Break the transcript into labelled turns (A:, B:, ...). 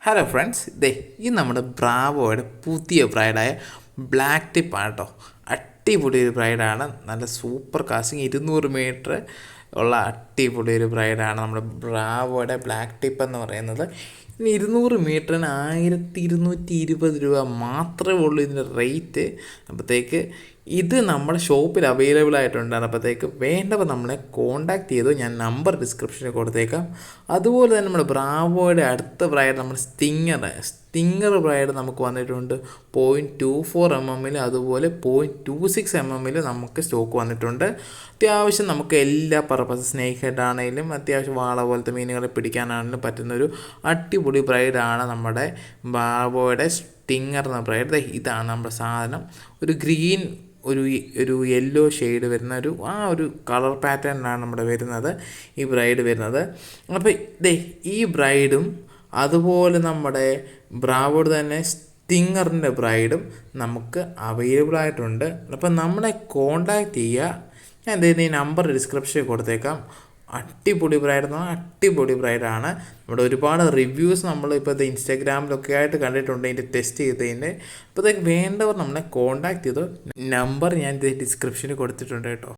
A: Hello friends, ഈ നമ്മുടെ ബ്രാവോയുടെ പുതിയ ബ്രൈഡായ ബ്ലാക്ക് ടിപ്പ് ആണ് കേട്ടോ. അടിപൊളി ഒരു ബ്രൈഡാണ്. നല്ല സൂപ്പർ കാസ്റ്റിംഗ് 200 മീറ്റർ ഉള്ള അടിപൊളി ഒരു ബ്രൈഡാണ് നമ്മുടെ ബ്രാവോയുടെ ബ്ലാക്ക് ടിപ്പ് എന്ന് പറയുന്നത്. ഇനി 200 മീറ്ററിന് 1220 രൂപ മാത്രമേ ഉള്ളൂ ഇതിൻ്റെ റേറ്റ്. അപ്പോഴത്തേക്ക് ഇത് നമ്മുടെ ഷോപ്പിൽ അവൈലബിൾ ആയിട്ടുണ്ടാണ്. അപ്പോഴത്തേക്ക് വേണ്ടവർ നമ്മളെ കോൺടാക്റ്റ് ചെയ്തു. ഞാൻ നമ്പർ ഡിസ്ക്രിപ്ഷനിൽ കൊടുത്തേക്കാം. അതുപോലെ തന്നെ നമ്മുടെ ബ്രാവോയുടെ അടുത്ത ബ്രൈഡ് നമ്മൾ സ്റ്റിങ്ങർ ബ്രൈഡ് നമുക്ക് വന്നിട്ടുണ്ട് 0.24 mm അതുപോലെ 0.26 mm നമുക്ക് സ്റ്റോക്ക് വന്നിട്ടുണ്ട്. അത്യാവശ്യം നമുക്ക് എല്ലാ പർപ്പസ് സ്നേക്ക് ഹെഡ് ആണെങ്കിലും അത്യാവശ്യം വാള പോലത്തെ മീനുകളെ പിടിക്കാനാണെങ്കിലും പറ്റുന്നൊരു അടിപൊളി ബ്രൈഡാണ് നമ്മുടെ ബ്രാവോയുടെ സ്റ്റിങ്ങർ എന്ന ബ്രൈഡ്. ഇതാണ് നമ്മുടെ സാധനം. ഒരു ഗ്രീൻ ഒരു യെല്ലോ ഷെയ്ഡ് വരുന്ന ഒരു കളർ പാറ്റേണിലാണ് നമ്മുടെ വരുന്നത് ഈ ബ്രൈഡ് വരുന്നത്. അപ്പോൾ ഈ ബ്രൈഡും അതുപോലെ നമ്മുടെ ബ്രാവോയുടെ തന്നെ സ്റ്റിങ്ങറിൻ്റെ ബ്രൈഡും നമുക്ക് അവൈലബിൾ ആയിട്ടുണ്ട്. അപ്പം നമ്മളെ കോണ്ടാക്റ്റ് ചെയ്യുക. ഞാൻ ഈ നമ്പർ ഡിസ്ക്രിപ്ഷനിൽ കൊടുത്തേക്കാം. അടിപൊളി ബ്രൈഡാണ്. നമ്മുടെ ഒരുപാട് റിവ്യൂസ് നമ്മളിപ്പോൾ ഇൻസ്റ്റാഗ്രാമിലൊക്കെ ആയിട്ട് കണ്ടിട്ടുണ്ട് ഇതിൻ്റെ ടെസ്റ്റ് ചെയ്തതിൻ്റെ. അപ്പോഴത്തേക്ക് വേണ്ടവർ നമ്മളെ കോൺടാക്റ്റ് ചെയ്തോ. നമ്പർ ഞാൻ ഡിസ്ക്രിപ്ഷനിൽ കൊടുത്തിട്ടുണ്ട് കേട്ടോ.